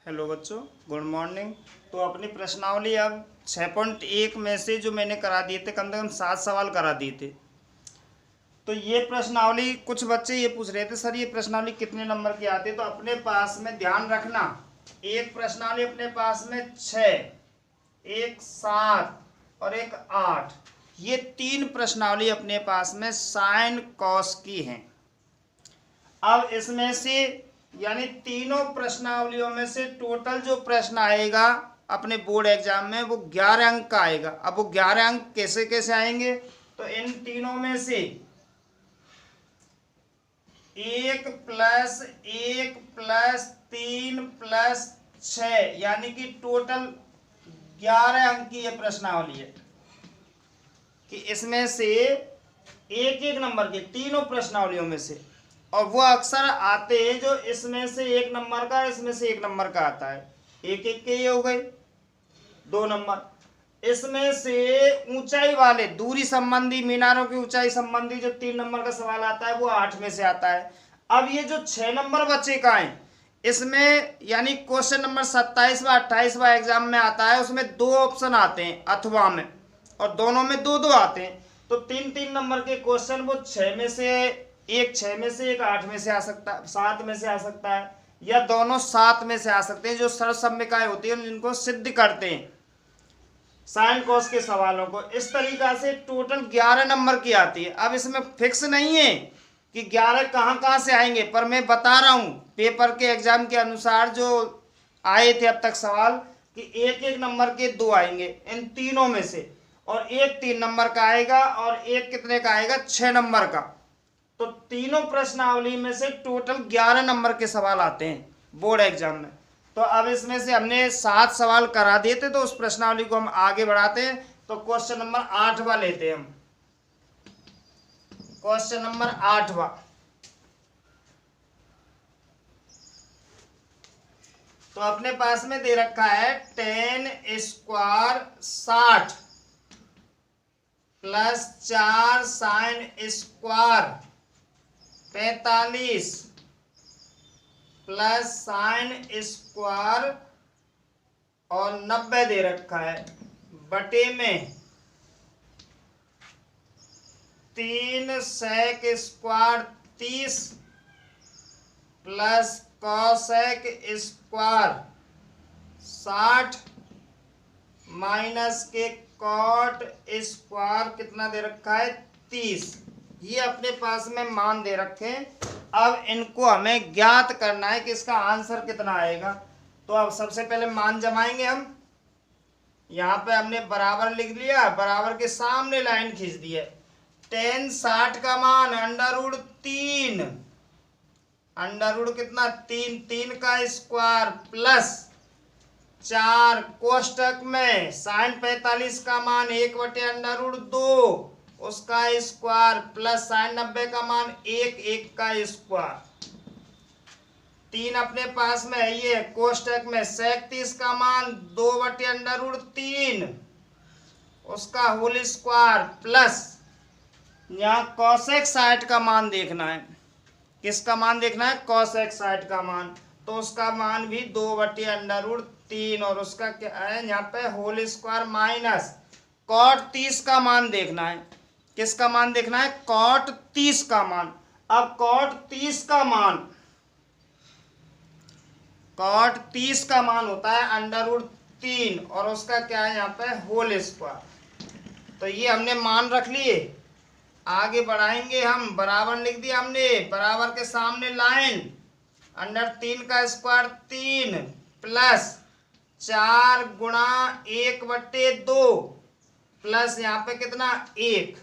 Hello बच्चों, good morning. तो अपनी प्रश्नावली अब 6.1 में से जो मैंने करा दिए थे, कम से कम 7 सवाल करा दिए थे। तो ये प्रश्नावली कुछ बच्चे ये पूछ रहे थे, सर ये प्रश्नावली कितने नंबर की आती है। तो अपने पास में ध्यान रखना, एक प्रश्नावली अपने पास में 6, एक 7 और एक 8, ये 3 प्रश्नावली अपने पास में साइन कॉस की हैं। अब इसमें से यानी तीनों प्रश्नावलियों में से टोटल जो प्रश्न आएगा अपने बोर्ड एग्जाम में वो 11 अंक का आएगा। अब वो 11 अंक कैसे कैसे आएंगे, तो इन तीनों में से 1 प्लस 1 प्लस 3 प्लस 6 यानी कि टोटल 11 अंक की यह प्रश्नावली है कि इसमें से एक एक नंबर के तीनों प्रश्नावलियों में से, और वो अक्सर आते हैं जो इसमें से 1 नंबर का, इसमें से 1 नंबर का आता है। एक एक के ये हो गए 2 नंबर। इसमें से ऊंचाई वाले दूरी संबंधी, मीनारों की ऊंचाई संबंधी जो 3 नंबर का सवाल आता है वो 8 में से आता है। अब ये जो 6 नंबर बचे का है, इसमें यानी क्वेश्चन नंबर 27वां 28वां एग्जाम में आता है, उसमें 2 ऑप्शन आते हैं अथवा में, और दोनों में 2 2 आते हैं। तो 3 3 नंबर के क्वेश्चन वो 6 में से एक 6 में से, एक 8 में से आ सकता है, 7 में से आ सकता है, या दोनों 7 में से आ सकते हैं, जो सर्वसम्यकाएं होती है जिनको सिद्ध करते हैं साइन कॉस के सवालों को। इस तरीका से टोटल 11 नंबर की आती है। अब इसमें फिक्स नहीं है कि 11 कहाँ कहाँ से आएंगे, पर मैं बता रहा हूँ पेपर के एग्जाम के अनुसार जो आए थे अब तक सवाल, कि एक एक नंबर के 2 आएंगे इन तीनों में से, और एक 3 नंबर का आएगा, और एक कितने का आएगा 6 नंबर का। तो तीनों प्रश्नावली में से टोटल 11 नंबर के सवाल आते हैं बोर्ड एग्जाम में। तो अब इसमें से हमने 7 सवाल करा दिए थे, तो उस प्रश्नावली को हम आगे बढ़ाते हैं। तो क्वेश्चन नंबर 8वां लेते हैं हम। क्वेश्चन नंबर 8वां, तो अपने पास में दे रखा है 10 square 60 plus 4 sine square 45 plus sine square और 90 दे रखा है, बटे में 3 sec square 30 plus cosec square 60 minus के कॉट स्क्वायर कितना दे रखा है 30। ये अपने पास में मान दे रखे हैं। अब इनको हमें ज्ञात करना है कि इसका आंसर कितना आएगा। तो अब सबसे पहले मान जमाएंगे हम। यहाँ पे हमने बराबर लिख लिया, बराबर के सामने लाइन खींच दी है। 10 60 का मान √3, √ कितना 3, 3 का स्क्वायर प्लस 4 कोष्टक में साइन 45 का मान 1/√2 उसका स्क्वायर प्लस साइन 90 का मान 1 1 का स्क्वायर। 3 अपने पास में है, ये कोष्टक में सेक 30 का मान 2/√3 उसका होल स्क्वायर प्लस यहाँ कॉसेक 60 का मान देखना है। किसका मान देखना है? कॉसेक 60 का मान। तो उसका मान भी 2/√3 और उसका क्या है यहाँ पे होल स्क्वायर माइनस कॉट 30 का मान देखना है। किसका मान देखना है? कॉट 30 का मान। अब कॉट 30 का मान होता है √3 और उसका क्या है यहाँ पे होल स्क्वायर। तो ये हमने मान रख लिए, आगे बढ़ाएंगे हम। बराबर लिख दिया हमने, बराबर के सामने लाइन, √3 का स्क्वायर 3 प्लस 4 गुणा 1/2 प्लस यहाँ पे कितना 1,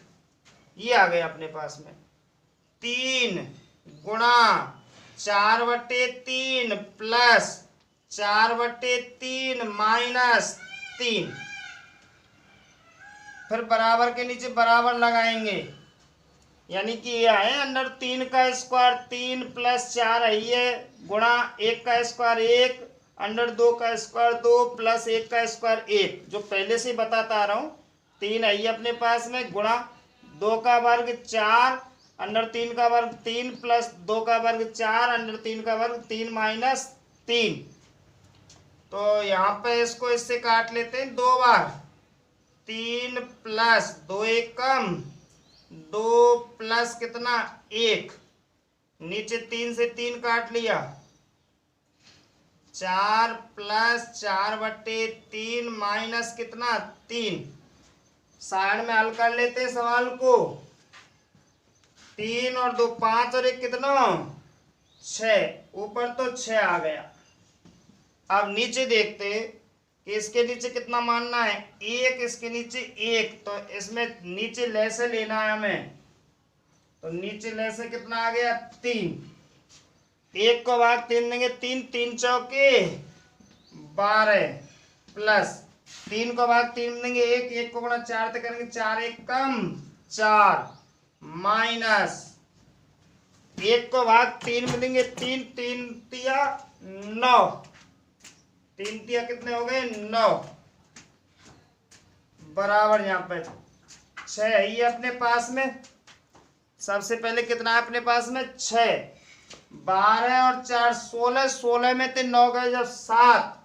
ये आ गया अपने पास में 3 गुणा 4/3 प्लस 4/3 माइनस 3। फिर बराबर के नीचे बराबर लगाएंगे, यानी कि यह है √3 का स्क्वायर 3 प्लस 4 है ये, गुणा 1 का स्क्वायर 1, √2 का स्क्वायर 2 प्लस 1 का स्क्वायर 1, जो पहले से बताता आ रहा हूँ। 3 है ये अपने पास में, गुणा 2 का वर्ग 4, √3 का वर्ग 3 प्लस 2 का वर्ग 4, √3 का वर्ग 3 माइनस 3। तो यहाँ पे इसको इससे काट लेते हैं 2 बार। 3 प्लस 2 एक कम, 2 प्लस कितना 1, नीचे 3 से 3 काट लिया, 4 प्लस 4/3 माइनस कितना 3। साइड में हल कर लेते हैं सवाल को। 3 और 2 5 और 1 कितना 6, ऊपर तो 6 आ गया। अब नीचे देखते कि इसके नीचे कितना मानना है, 1, इसके नीचे 1, तो इसमें नीचे ले से लेना है हमें, तो नीचे ले से कितना आ गया 3। 1 को भाग 3 देंगे, 3 3 चौके 12 प्लस 3 को भाग 3 देंगे 1, 1 को गुणा 4 तक करेंगे, 4 एक कम 4 माइनस 1 को भाग 3 में देंगे 3, 3 तिया 9, 3 तिया कितने हो गए 9, बराबर यहाँ पे 6 है ये अपने पास में। सबसे पहले कितना है अपने पास में 6, 12 और 4 16, 16 में तो 9 गए जब 7,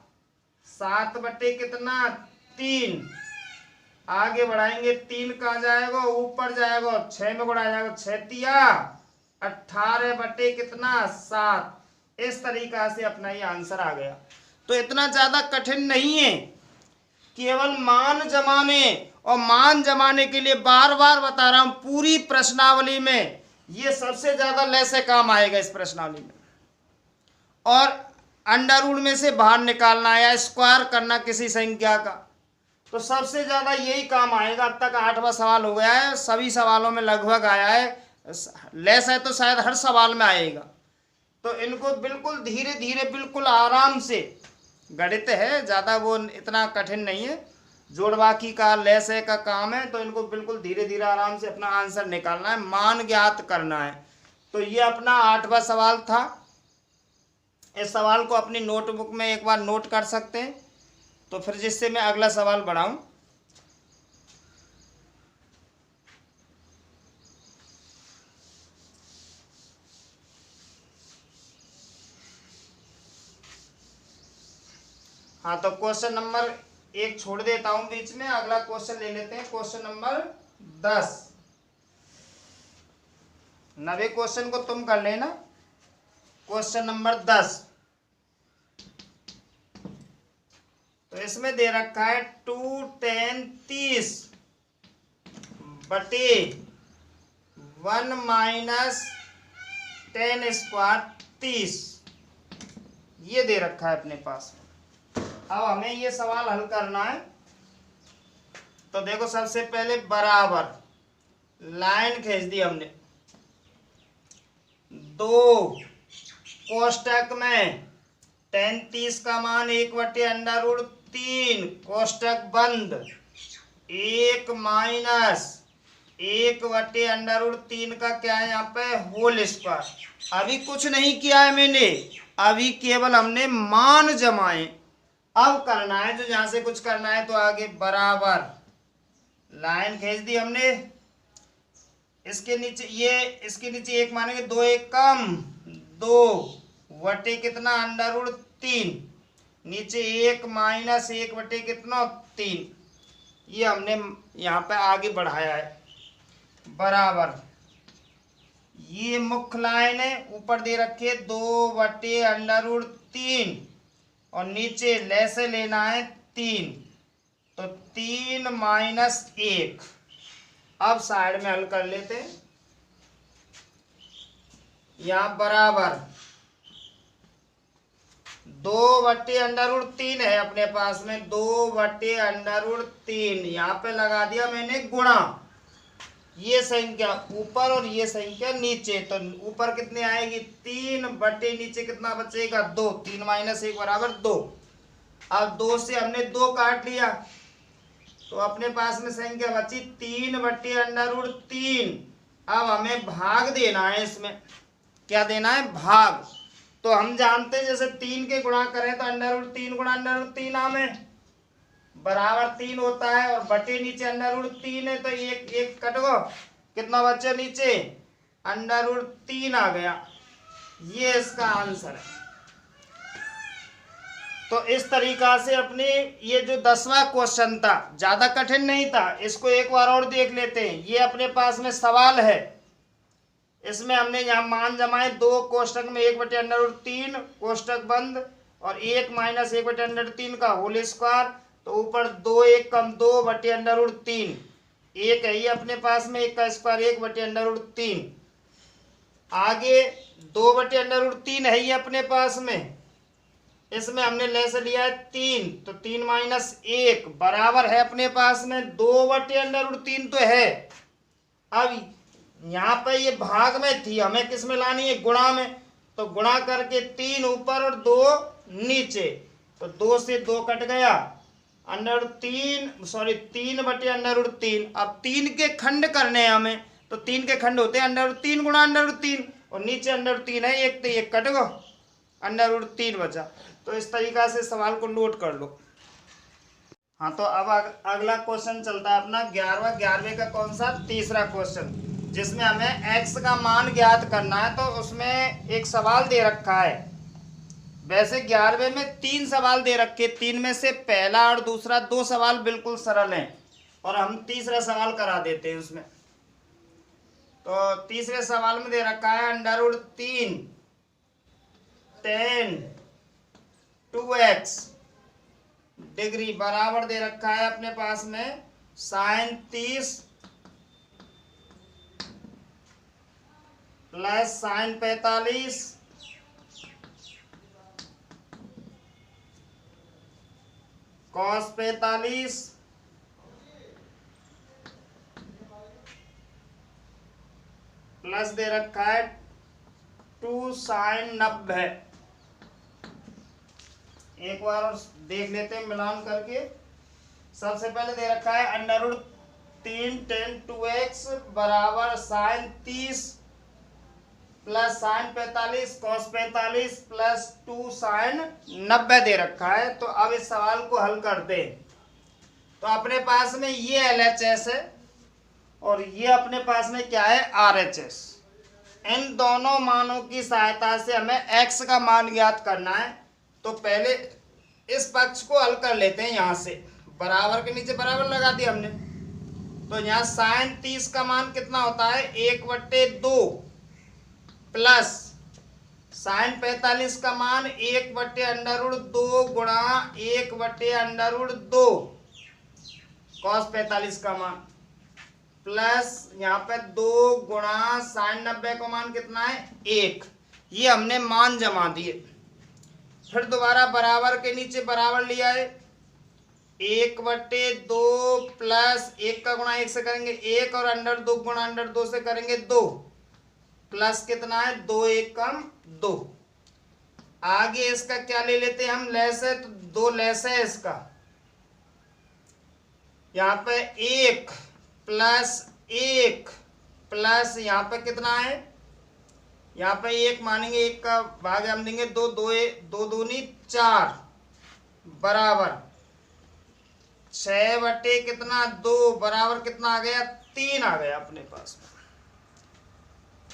7 बटे कितना 3, आगे बढ़ाएंगे 3 कहाँ जाएगा ऊपर जाएगा, 6 में गुणा जाएगा, 6 तिया 18 बटे कितना 7। इस तरीका से अपना ये आंसर आ गया। तो इतना ज्यादा कठिन नहीं है, केवल मान जमाने और मान जमाने के लिए बार बार बता रहा हूं, पूरी प्रश्नावली में ये सबसे ज्यादा लेसे काम आएगा इस प्रश्नावली में। और अंडर रूट में से बाहर निकालना या स्क्वायर करना किसी संख्या का, तो सबसे ज्यादा यही काम आएगा। अब तक 8वां सवाल हो गया है, सभी सवालों में लगभग आया है, लेस है तो शायद हर सवाल में आएगा। तो इनको बिल्कुल धीरे धीरे बिल्कुल आराम से, गणित है ज़्यादा वो इतना कठिन नहीं है, जोड़ बाकी का लेस है का काम है, तो इनको बिल्कुल धीरे धीरे आराम से अपना आंसर निकालना है, मान ज्ञात करना है। तो ये अपना 8वां सवाल था। इस सवाल को अपनी नोटबुक में एक बार नोट कर सकते हैं, तो फिर जिससे मैं अगला सवाल बढ़ाऊं। हाँ, तो क्वेश्चन नंबर 1 छोड़ देता हूं बीच में, अगला क्वेश्चन ले लेते हैं, क्वेश्चन नंबर 10। 90 क्वेश्चन को तुम कर लेना। क्वेश्चन नंबर 10, तो इसमें दे रखा है 2 10 30 बटे 1 माइनस 10 स्क्वायर 30, ये दे रखा है अपने पास। अब हमें ये सवाल हल करना है। तो देखो सबसे पहले बराबर लाइन खींच दी हमने, 2 कोष्टक में 10 30 का मान 1/√3 कोष्टक बंद, 1 माइनस 1/√3 का क्या है यहाँ पे होल स्क्वायर। अभी कुछ नहीं किया है मैंने, अभी केवल हमने मान जमाए। अब करना है जो जहां से कुछ करना है, तो आगे बराबर लाइन खींच दी हमने। इसके नीचे ये, इसके नीचे 1 मानेंगे, 2 एक कम 2 बटे कितना √3, नीचे 1 माइनस 1 बटे कितना 3, ये हमने यहाँ पे आगे बढ़ाया है। बराबर ये मुख्य लाइन है, ऊपर दे रखे 2 बटे √3 और नीचे ले से लेना है 3, तो 3 माइनस 1। अब साइड में हल कर लेते हैं। यहाँ बराबर 2 बटे √3 है अपने पास में, 2 बटे √3 यहाँ पे लगा दिया मैंने गुणा, ये संख्या ऊपर और ये संख्या नीचे, तो ऊपर कितने आएगी 3 बटे नीचे कितना बचेगा 2, 3 माइनस 1 बराबर 2। अब 2 से हमने 2 काट लिया, तो अपने पास में संख्या बची 3 बटे √3। अब हमें भाग देना है, इसमें क्या देना है भाग। तो हम जानते हैं जैसे 3 के गुणा करें तो √3 गुणा √3 हमें बराबर 3 होता है, और बटे नीचे √3 है, तो एक एक कट गो, कितना बचा नीचे √3 आ गया। ये इसका आंसर है। तो इस तरीका से अपने ये जो 10वां क्वेश्चन था, ज़्यादा कठिन नहीं था, इसको एक बार और देख लेते हैं। ये अपने पास में सवाल है, इसमें हमने यहाँ मान जमाए, 2 कोष्टक में 1/√3 कोष्टक बंद और 1 माइनस 1/√3 का होल स्क्वायर, तो ऊपर 2 1 कम 2/√3, एक है ये अपने पास में, 1 का स्क्वायर 1/√3, आगे 2/√3 है ये अपने पास में, इसमें हमने ले से लिया है 3, तो 3 माइनस 1 बराबर है अपने पास में 2/√3 तो है। अब यहाँ पे ये भाग में थी, हमें किस में लानी है, गुणा में, तो गुणा करके 3 ऊपर और 2 नीचे, तो 2 से 2 कट गया, √3 अब 3 के खंड करने हैं हमें, तो 3 के खंड होते हैं √3 गुणा √3, और नीचे √3 है, एक तो एक कट गो, √3 बचा। तो इस तरीका से सवाल को नोट कर लो। हाँ, तो अब अगला क्वेश्चन चलता है अपना 11वें का कौन सा, तीसरा क्वेश्चन, जिसमें हमें x का मान ज्ञात करना है। तो उसमें एक सवाल दे रखा है, वैसे 11वें में 3 सवाल दे रखे, 3 में से पहला और दूसरा 2 सवाल बिल्कुल सरल हैं, और हम तीसरा सवाल करा देते हैं उसमें। तो तीसरे सवाल में दे रखा है √3 tan 2x डिग्री बराबर दे रखा है अपने पास में sin 30 plus sin 45 cos 45 plus दे रखा है 2 sin 90। एक बार और देख लेते हैं मिलान करके। सबसे पहले दे रखा है √3 tan 2x बराबर sin 30 plus sin 45 cos 45 plus 2 sin 90 दे रखा है। तो अब इस सवाल को हल करते हैं। तो अपने पास में ये LHS है और ये अपने पास में क्या है, RHS। इन दोनों मानों की सहायता से हमें x का मान ज्ञात करना है। तो पहले इस पक्ष को हल कर लेते हैं। यहाँ से बराबर के नीचे बराबर लगा दिया हमने, तो यहाँ sin 30 का मान कितना होता है, 1/2 प्लस sin 45 का मान 1/√2 गुणा 1/√2 cos 45 का मान प्लस यहाँ पे 2 गुणा sin 90 का मान कितना है, 1। ये हमने मान जमा दिए। फिर दोबारा बराबर के नीचे बराबर लिया है, 1/2 प्लस 1 का गुणा 1 से करेंगे 1 और √2 गुणा √2 से करेंगे 2 प्लस कितना है, 2 1 कम 2। आगे इसका क्या ले लेते हैं हम, लेस है, तो 2 लेस है इसका। यहाँ पे 1 प्लस 1 प्लस यहाँ पे कितना है, यहाँ पे 1 मानेंगे, 1 का भाग हम देंगे 2, 2 दूनी 4 बराबर 6 बटे कितना 2 बराबर कितना आ गया, 3 आ गया अपने पास।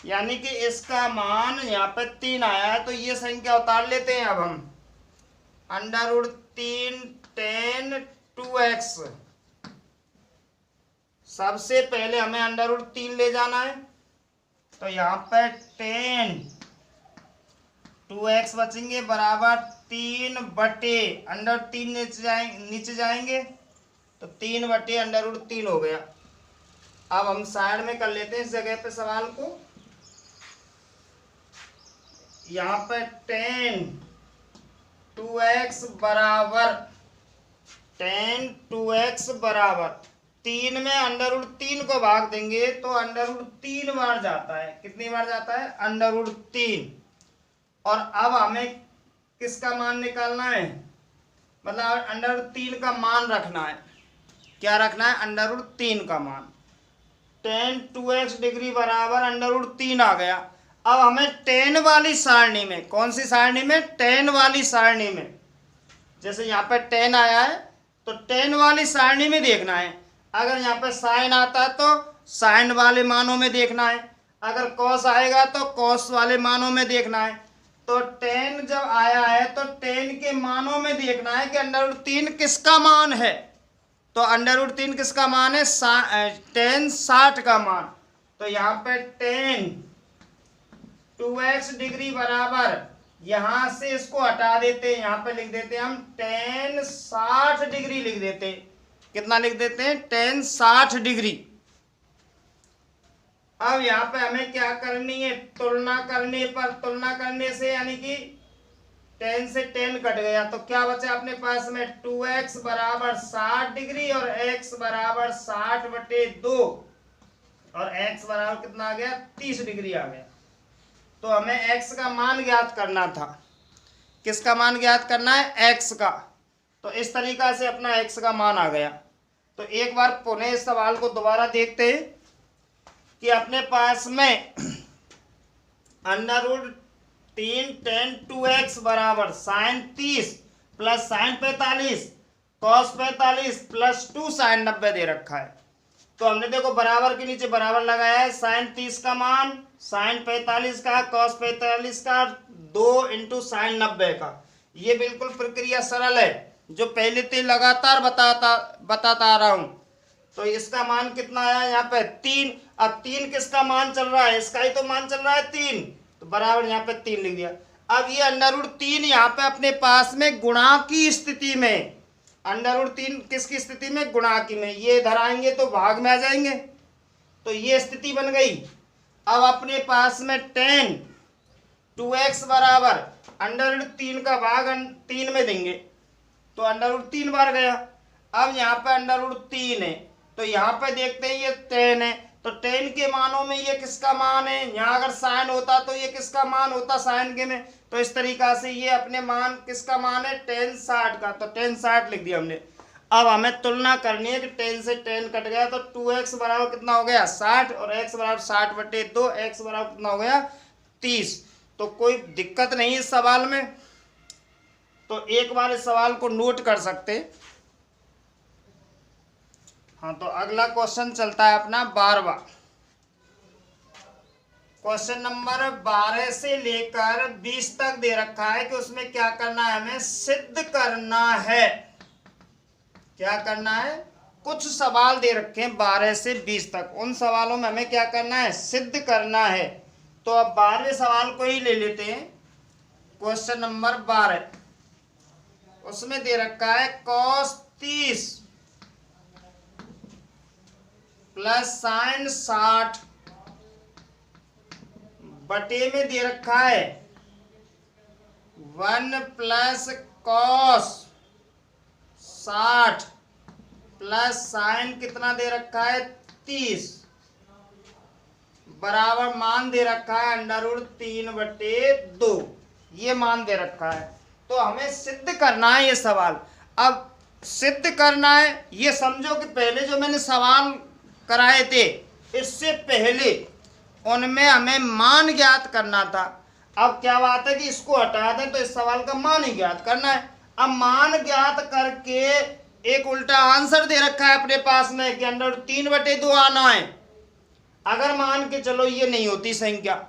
यानी कि इसका मान यहाँ पे 3 आया है। तो ये संख्या उतार लेते हैं अब हम, √3 tan 2x। सबसे पहले हमें √3 ले जाना है, तो यहाँ पे tan 2x बचेंगे बराबर 3 बटे √3 नीचे जाएंगे, तो 3 बटे √3 हो गया। अब हम साइड में कर लेते हैं इस जगह पे सवाल को। यहाँ पे tan 2x बराबर 3 में √3 को भाग देंगे तो √3 बार जाता है। कितनी बार जाता है, √3। और अब हमें किसका मान निकालना है, मतलब √3 का मान रखना है। क्या रखना है, √3 का मान। tan 2x डिग्री बराबर √3 आ गया। अब हमें tan वाली सारणी में, कौन सी सारणी में, tan वाली सारणी में, जैसे यहाँ पे tan आया है तो tan वाली सारणी में देखना है। अगर यहाँ पे sin आता है तो sin वाले मानों में देखना है, अगर cos आएगा तो cos वाले मानों में देखना है। तो 10 जब आया है तो 10 के मानों में देखना है कि √3 किसका मान है। तो √3 किसका मान है? 10 60 का मान। तो यहाँ पे 10 2x डिग्री बराबर, यहां से इसको हटा देते हैं, यहाँ पे लिख देते हैं हम 10 60 डिग्री लिख देते हैं। कितना लिख देते हैं? 10 60 डिग्री। अब यहाँ पे हमें क्या करनी है? तुलना करने पर, तुलना करने से यानी कि 10 से 10 कट गया तो क्या बचा अपने पास में? 2x बराबर 60 डिग्री और x बराबर 60/2 और x बराबर कितना आ गया? 30 डिग्री आ गया। तो हमें x का मान ज्ञात करना था। किसका मान ज्ञात करना है? x का। तो इस तरीका से अपना x का मान आ गया। तो एक बार पुनः इस सवाल को दोबारा देखते हैं कि अपने पास में √3 10 2x बराबर sin 30 plus sin 45 cos 45 plus 2 sin 90 दे रखा है। तो हमने देखो बराबर के नीचे बराबर लगाया है, sin 30 का मान sin 45 का, cos 45 का, 2 × sin 90 का। ये बिल्कुल प्रक्रिया सरल है जो पहले से लगातार बताता आ रहा हूं। तो इसका मान कितना आया यहाँ पे? 3। अब 3 किसका मान चल रहा है? इसका ही तो मान चल रहा है 3, तो बराबर यहाँ पे 3 लिख दिया। अब ये √3 यहाँ पे अपने पास में गुणा की स्थिति में, √3 किसकी स्थिति में? गुणा की में। ये इधर आएंगे तो भाग में आ जाएंगे, तो ये स्थिति बन गई। अब अपने पास में 10 2x बराबर √3 का भाग 3 में देंगे तो √3 बार गया। अब यहाँ पे √3 है तो यहाँ पे देखते हैं ये 10 है, तो 10 के मानों में ये किसका मान है? यहाँ अगर साइन होता तो ये किसका मान होता? साइन के में। तो इस तरीका से ये अपने मान किसका मान है? 10 60 का। तो 10 60 लिख दिया हमने। अब हमें तुलना करनी है कि 10 से 10 कट गया तो 2x बराबर कितना हो गया? 60 और x बराबर 60/2, x बराबर कितना हो गया? 30। तो कोई दिक्कत नहीं इस सवाल में। तो एक बार इस सवाल को नोट कर सकते। हाँ, तो अगला क्वेश्चन चलता है अपना 12वां। क्वेश्चन नंबर 12 से लेकर 20 तक दे रखा है कि उसमें क्या करना है? हमें सिद्ध करना है। क्या करना है? कुछ सवाल दे रखे हैं 12 से 20 तक, उन सवालों में हमें क्या करना है? सिद्ध करना है। तो अब 12वें सवाल को ही ले लेते हैं। क्वेश्चन नंबर 12, उसमें दे रखा है cos 30 प्लस sin 60 बटे में दे रखा है 1 प्लस cos 60 प्लस sin कितना दे रखा है? 30 बराबर मान दे रखा है √3/2। ये मान दे रखा है। तो हमें सिद्ध करना है ये सवाल। अब सिद्ध करना है, ये समझो कि पहले जो मैंने सवाल कराए थे इससे पहले उनमें हमें मान ज्ञात करना था। अब क्या बात है कि इसको हटा दें तो इस सवाल का मान ही ज्ञात करना है। अब मान ज्ञात करके एक उल्टा आंसर दे रखा है अपने पास में कि √3/2 आना है। अगर मान के चलो ये नहीं होती संख्या,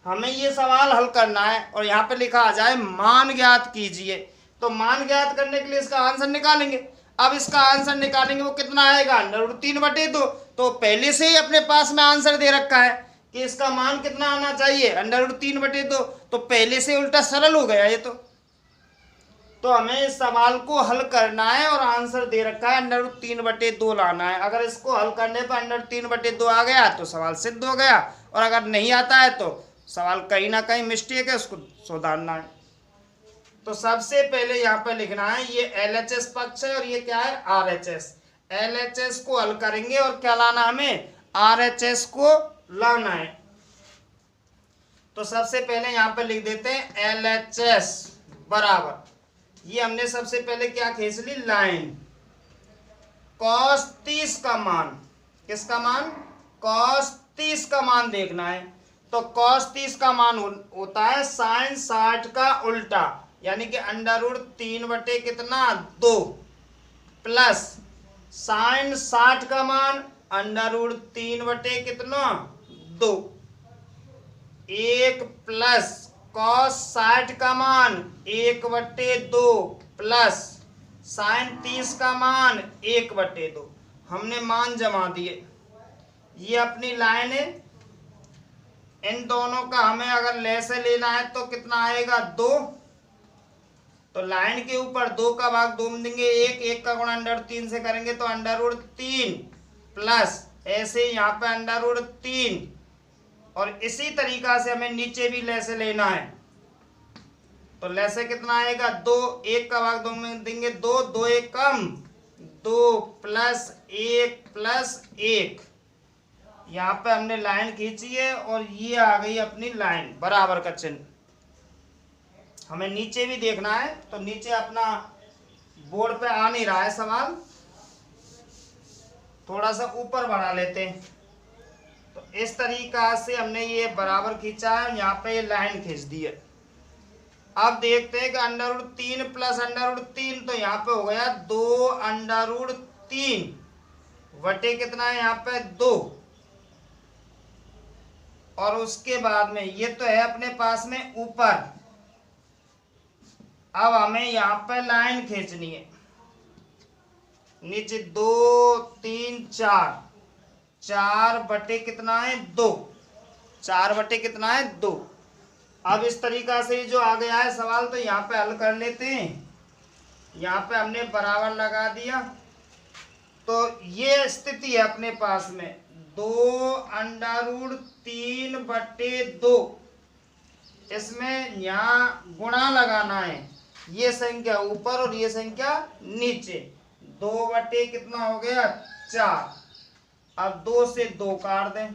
हमें ये सवाल हल करना है और यहाँ पे लिखा आ जाए मान ज्ञात कीजिए, तो मान ज्ञात करने के लिए इसका आंसर निकालेंगे। अब इसका आंसर निकालेंगे वो कितना आएगा? √3/2। तो पहले से ही अपने पास में आंसर दे रखा है कि इसका मान कितना आना चाहिए? √3/2। तो पहले से उल्टा सरल हो गया ये। तो हमें इस सवाल को हल करना है और आंसर दे रखा है √3/2 लाना है। अगर इसको हल करने पर √3/2 आ गया तो सवाल सिद्ध हो गया, और अगर नहीं आता है तो सवाल कहीं ना कहीं मिस्टेक है, उसको सुधारना है। तो सबसे पहले यहाँ पे लिखना है ये LHS पक्ष है और ये क्या है? RHS। LHS को हल करेंगे और क्या लाना हमें? RHS को लाना है। तो सबसे पहले यहाँ पे लिख देते हैं LHS बराबर, ये हमने सबसे पहले क्या खींच ली? लाइन। cos 30 का मान, किसका मान? cos 30 का मान देखना है। तो cos 30 का मान होता है sin 60 का उल्टा, यानी कि √3/2 प्लस sin 60 का मान √3/2 1 प्लस कॉस 60 का मान 1/2 प्लस साइन 30 का मान 1/2। हमने मान जमा दिए। ये अपनी लाइन है। इन दोनों का हमें अगर लैसे लेना है तो कितना आएगा 2। तो लाइन के ऊपर 2 का भाग 2 में देंगे 1, 1 का गुणा √3 से करेंगे तो √3 प्लस ऐसे यहाँ पे √3। और इसी तरीका से हमें नीचे भी लैसे लेना है। तो लैसे कितना आएगा 2, 1 का भाग 2 में देंगे 2, 2 1 कम 2 प्लस 1 यहाँ पे हमने लाइन खींची है और ये आ गई अपनी लाइन बराबर का चिन्ह। हमें नीचे भी देखना है तो नीचे अपना बोर्ड पे आ नहीं रहा है सवाल, थोड़ा सा ऊपर बढ़ा लेते हैं। तो इस तरीका से हमने ये बराबर खींचा है, यहाँ पे ये लाइन खींच दी है। अब देखते हैं कि √3 प्लस √3 तो यहाँ पे हो गया 2√3 बटे कितना है यहाँ पे 2। और उसके बाद में ये तो है अपने पास में ऊपर। अब हमें यहाँ पे लाइन खींचनी है। नीचे 2 3 4 4 बटे कितना है 2, 4 बटे कितना है 2। अब इस तरीका से जो आ गया है सवाल तो यहाँ पे हल कर लेते हैं। यहाँ पे हमने बराबर लगा दिया तो ये स्थिति है अपने पास में 2√3/2। इसमें यहाँ गुणा लगाना है, ये संख्या ऊपर और ये संख्या नीचे। 2 बटे कितना हो गया 4। अब 2 से 2 काट दें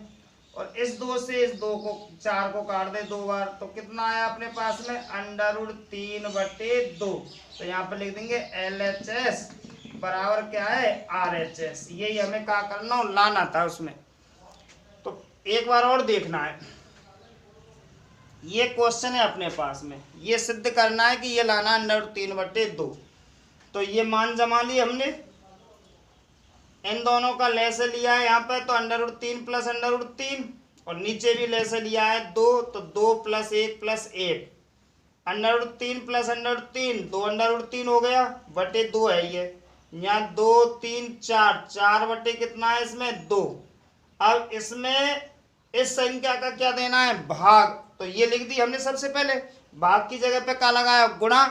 और इस 2 से इस 2 को 4 को काट दें 2 बार तो कितना आया अपने पास में √3/2। तो यहाँ पे लिख देंगे LHS बराबर क्या है RHS। यही हमें क्या करना लाना था उसमें। तो एक बार और देखना है, ये क्वेश्चन है अपने पास में, ये सिद्ध करना है कि ये लाना है √3/2। तो ये मान जमा लिए हमने, इन दोनों का लैसे लिया है यहाँ पे तो √3 प्लस √3 और नीचे भी लैसे लिया है 2 तो 2 प्लस 1 प्लस 1 √3 प्लस √3 2√3 हो गया बटे 2 है ये। यहाँ 2 3 4 4 बटे कितना है इसमें 2। अब इसमें इस संख्या का क्या देना है भाग, तो ये लिख दी हमने सबसे पहले। भाग की जगह पे क्या लगाया गुणा,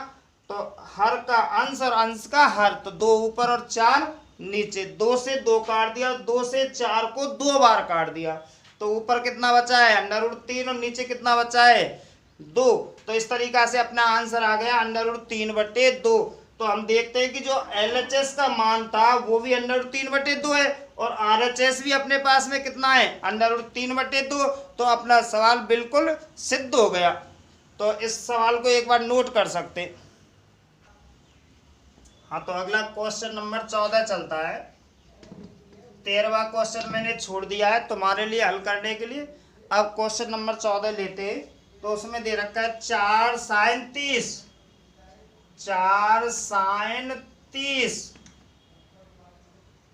तो हर का अंश और अंश का हर, तो 2 ऊपर और 4 नीचे। 2 से 2 काट दिया, 2 से 4 को 2 बार काट दिया तो ऊपर कितना बचा है √3 और नीचे कितना बचा है 2। तो इस तरीका से अपना आंसर आ गया √3/2। तो हम देखते हैं कि जो LHS का मान था वो भी √3/2 है और RHS भी अपने पास में कितना है √3/2। तो अपना सवाल बिल्कुल सिद्ध हो गया। तो इस सवाल को एक बार नोट कर सकते हैं। हाँ, तो अगला क्वेश्चन नंबर 14 चलता है। 13वां क्वेश्चन मैंने छोड़ दिया है तुम्हारे लिए हल करने के लिए। अब क्वेश्चन नंबर 14 लेते हैं। तो उसमें दे रखा है 4 sin 30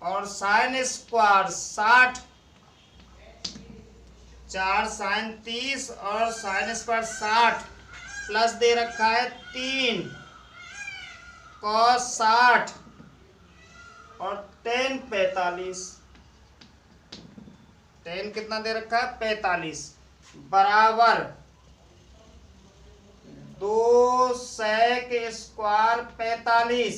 और sin स्क्वायर 60। 4 sin 30 और sin स्क्वायर 60 प्लस दे रखा है 3 cos 60 और tan 45। tan कितना दे रखा है 45 बराबर 2 sec square 45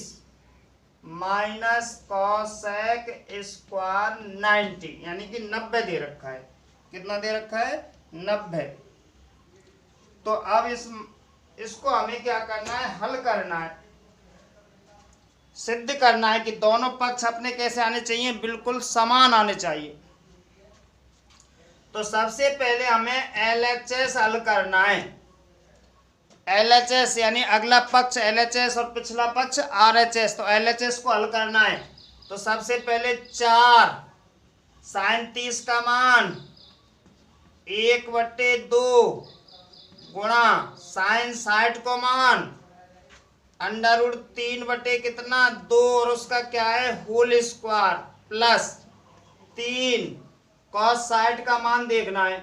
minus cos sec square 90 यानी कि 90 दे रखा है। कितना दे रखा है 90। तो अब इसको हमें क्या करना है हल करना है, सिद्ध करना है कि दोनों पक्ष अपने कैसे आने चाहिए बिल्कुल समान आने चाहिए। तो सबसे पहले हमें LHS हल करना है। LHS यानी अगला पक्ष LHS और पिछला पक्ष RHS। तो LHS को हल करना है तो सबसे पहले 4 sin 30 का मान 1/2 गुणा sin 60 को मान √3 बटे कितना 2 और उसका क्या है होल स्क्वायर प्लस 3 cos 60 का मान देखना है।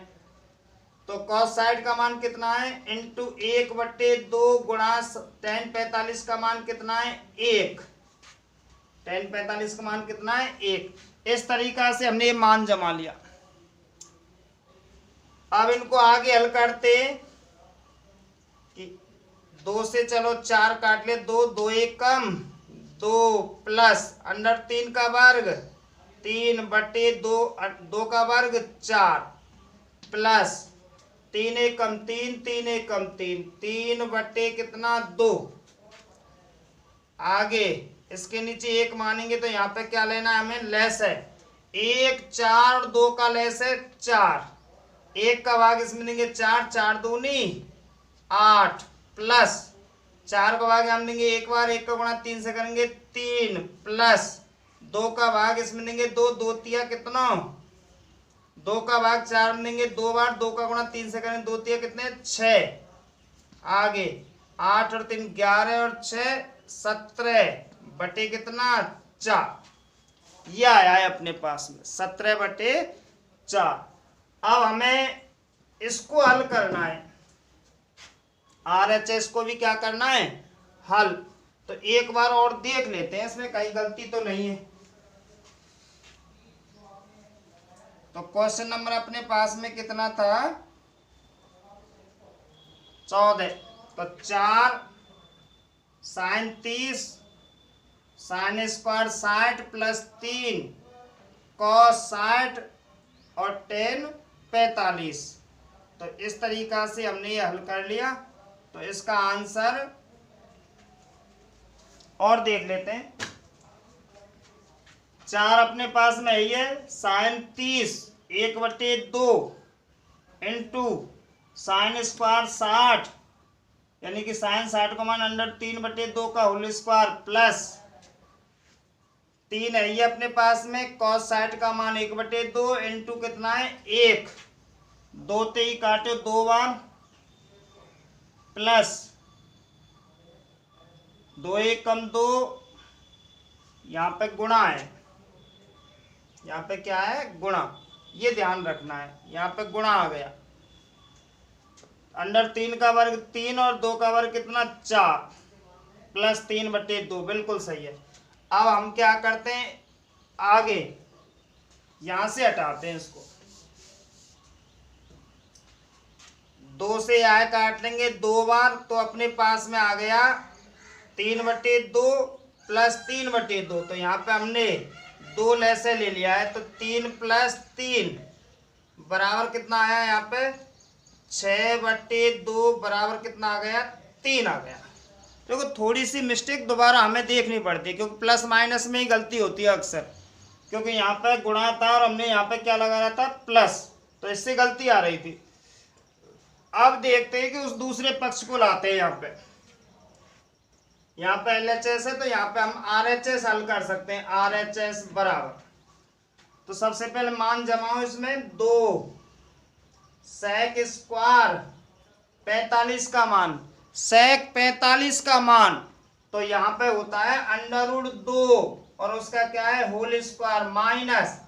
तो तो कॉस 60 का मान कितना है, इंटू 1/2 गुणा tan 45 का मान कितना है, 1। tan 45 का मान कितना है, 1। इस तरीका से हमने ये मान जमा लिया। अब इनको आगे हल करते कि 2 से चलो 4 काट ले, 2 2 1 कम 2 प्लस √3 का वर्ग 3/2 2 का वर्ग 4 प्लस 3 1 कम 3 3 1 कम 3 3 कितना 2। आगे इसके नीचे 1 मानेंगे तो यहाँ पे क्या लेना है हमें, लेस है 1 4 और 2 का लेस है 4। 1 का भाग इसमें देंगे 4 4 दूनी 8 प्लस 4 का भाग हम देंगे 1 बार, 1 का गुणा 3 से करेंगे 3 प्लस 2 का भाग इसमें देंगे 2 2 तिया कितना, 2 का भाग 4 में देंगे 2 बार, 2 का गुणा 3 से करेंगे 2 तिया कितने 6। आगे 8 और 3 11 और 6 17 बटे कितना 4। यह आया है अपने पास में 17/4। अब हमें इसको हल करना है, RHS को भी क्या करना है, हल। तो एक बार और देख लेते हैं इसमें कहीं गलती तो नहीं है। तो क्वेश्चन नंबर अपने पास में कितना था, 14। तो 4 sin 30 sin square 60 plus 3 cos 60 और tan 45। तो इस तरीका से हमने ये हल कर लिया। तो इसका आंसर और देख लेते हैं। 4 अपने पास में है sin 30 1/2 इंटू sin स्क्वायर 60 यानी कि sin 60 का मान √3/2 का होल स्क्वायर प्लस 3 है ये अपने पास में cos 60 का मान 1/2 इंटू कितना है 1, 2 ते ही काटे 2 बार प्लस 2 1 कम 2, यहाँ पे गुणा है, यहाँ पे क्या है गुणा, ये ध्यान रखना है, यहाँ पे गुणा आ गया। √3 का वर्ग 3 और 2 का वर्ग कितना 4 प्लस 3/2 बिल्कुल सही है। अब हम क्या करते हैं, आगे यहां से हटाते हैं इसको, 2 से आय काट लेंगे 2 बार, तो अपने पास में आ गया 3/2 प्लस 3/2। तो यहाँ पे हमने 2 लेसे ले लिया है, तो 3 प्लस 3 बराबर कितना आया, यहाँ पे 6/2 बराबर कितना आ गया 3 आ गया। देखो थोड़ी सी मिस्टेक दोबारा हमें देखनी पड़ती है, क्योंकि प्लस माइनस में ही गलती होती है अक्सर, क्योंकि यहाँ पे गुणा था और हमने यहाँ पे क्या लगा रहा था प्लस, तो इससे गलती आ रही थी। अब देखते हैं कि उस दूसरे पक्ष को लाते हैं। यहाँ पे LHS है तो यहाँ पे हम RHS हल कर सकते हैं। RHS बराबर, तो सबसे पहले मान जमाओ इसमें 2 sec स्क्वायर 45 का मान, sec 45 का मान तो यहाँ पे होता है √2 और उसका क्या है होल स्क्वायर माइनस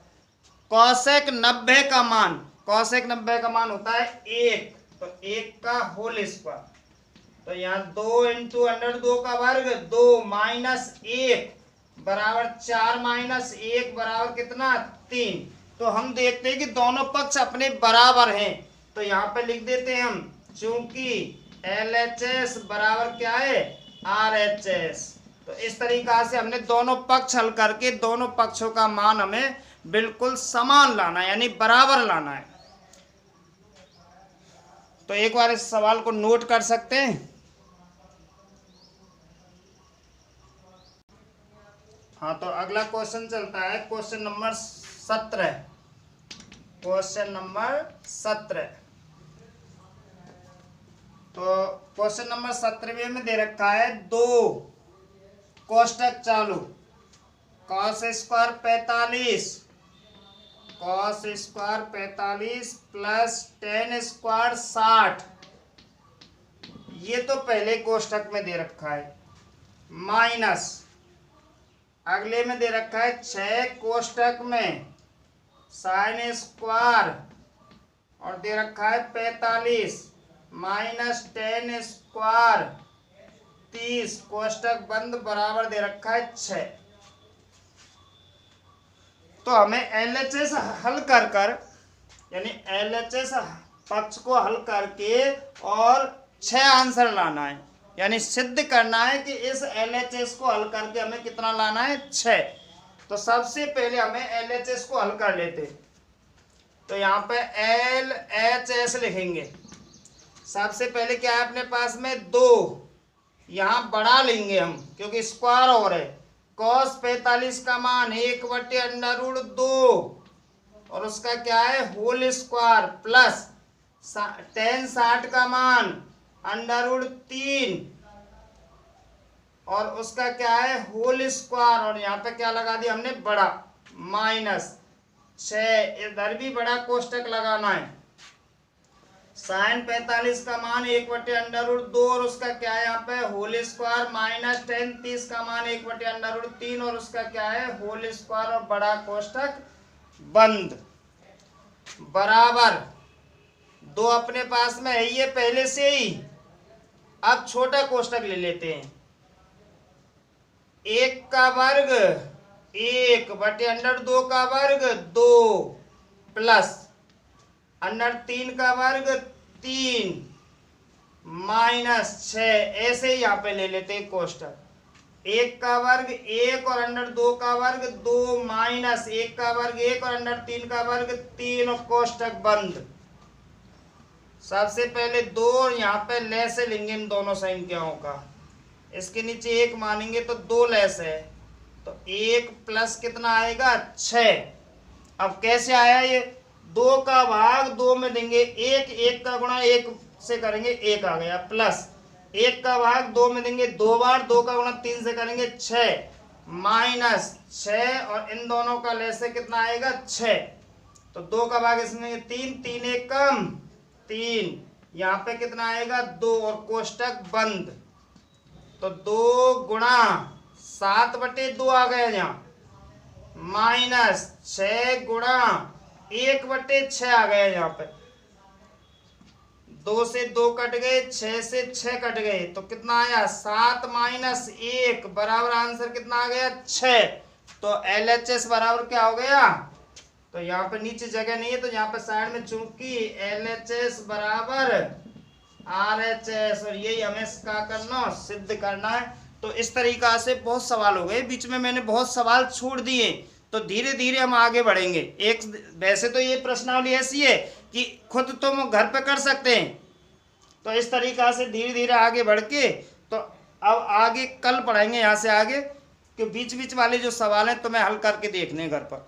cosec 90 का मान, cosec 90 का मान होता है 1, तो 1 का होल स्क्वायर। तो यहाँ 2 इंटू √2 का वर्ग 2 माइनस 1 बराबर 4 माइनस 1 बराबर कितना 3। तो हम देखते हैं कि दोनों पक्ष अपने बराबर हैं, तो यहाँ पे लिख देते हैं हम, चूंकि LHS बराबर क्या है RHS। तो इस तरीका से हमने दोनों पक्ष हल करके दोनों पक्षों का मान हमें बिल्कुल समान लाना है, यानी बराबर लाना है। तो एक बार इस सवाल को नोट कर सकते हैं। हाँ, तो अगला क्वेश्चन चलता है क्वेश्चन नंबर 17। क्वेश्चन नंबर 17, तो क्वेश्चन नंबर 17 में दे रखा है 2 कोष्टक चालू, cos square 45 plus tan square 60, ये तो पहले कोष्टक में दे रखा है, माइनस अगले में दे रखा है 6 कोष्टक में sin स्क्वायर और दे रखा है 45 माइनस 10 स्क्वायर 30 कोष्टक बंद बराबर दे रखा है 6। तो हमें LHS हल कर कर यानी LHS पक्ष को हल करके और 6 आंसर लाना है, यानी सिद्ध करना है कि इस LHS को हल करके हमें कितना लाना है 6। तो सबसे पहले हमें LHS को हल कर लेते। तो यहाँ पे LHS लिखेंगे। सबसे पहले क्या है अपने पास में 2, यहाँ बढ़ा लेंगे हम क्योंकि स्क्वायर हो रहे। cos 45 का मान 1/√2 और उसका क्या है होल स्क्वायर प्लस tan 60 का मान √3 और उसका क्या है होल स्क्वायर और यहाँ पे क्या लगा दिया हमने बड़ा माइनस 6, इधर भी बड़ा कोष्टक लगाना है। sin 45 का मान 1/√2 और उसका क्या है यहाँ पे होल स्क्वायर माइनस tan 30 का मान 1/√3 और उसका क्या है होल स्क्वायर और बड़ा कोष्टक बंद बराबर 2 अपने पास में है ये पहले से ही। अब छोटा कोष्टक ले लेते हैं। 1 का वर्ग 1/√2 का वर्ग 2 प्लस √3 का वर्ग 3 माइनस 6, ऐसे ही यहाँ पे ले लेते हैं कोष्टक। 1 का वर्ग 1 और √2 का वर्ग 2 माइनस 1 का वर्ग 1 और √3 का वर्ग 3 और कोष्टक बंद। सबसे पहले 2 और यहाँ पे लेस लेंगे इन दोनों संख्याओं का, इसके नीचे 1 मानेंगे तो 2 लेस है तो 1 प्लस कितना आएगा 6। अब कैसे आया ये 2 का भाग 2 में देंगे 1, 1 का गुणा 1 से करेंगे 1 आ गया प्लस 1 का भाग 2 में देंगे 2 बार 2 का गुणा 3 से करेंगे 6 माइनस 6 और इन दोनों का लेस से कितना आएगा 6। तो 2 का भाग इसमें 3, 3 1 कम 3, यहाँ पे कितना आएगा 2 और कोष्टक बंद। तो 2 गुणा 7/2 आ गया यहाँ माइनस 6 गुणा 1/6 आ गया यहाँ पे। 2 से 2 कट गए, 6 से 6 कट गए तो कितना आया 7 माइनस 1 बराबर आंसर कितना आ गया 6। तो LHS बराबर क्या हो गया, तो यहाँ पे नीचे जगह नहीं है तो यहाँ पे साइड में चूंकि LHS बराबर RHS और यही हमें क्या करना सिद्ध करना है। तो इस तरीका से बहुत सवाल हो गए, बीच में मैंने बहुत सवाल छोड़ दिए तो धीरे धीरे हम आगे बढ़ेंगे। एक वैसे तो ये प्रश्नावली ऐसी है कि खुद तुम घर पे कर सकते हैं, तो इस तरीका से धीरे धीरे आगे बढ़ के तो अब आगे कल पढ़ाएंगे यहाँ से आगे कि बीच बीच वाले जो सवाल हैं तुम्हें हल करके देखने घर पर।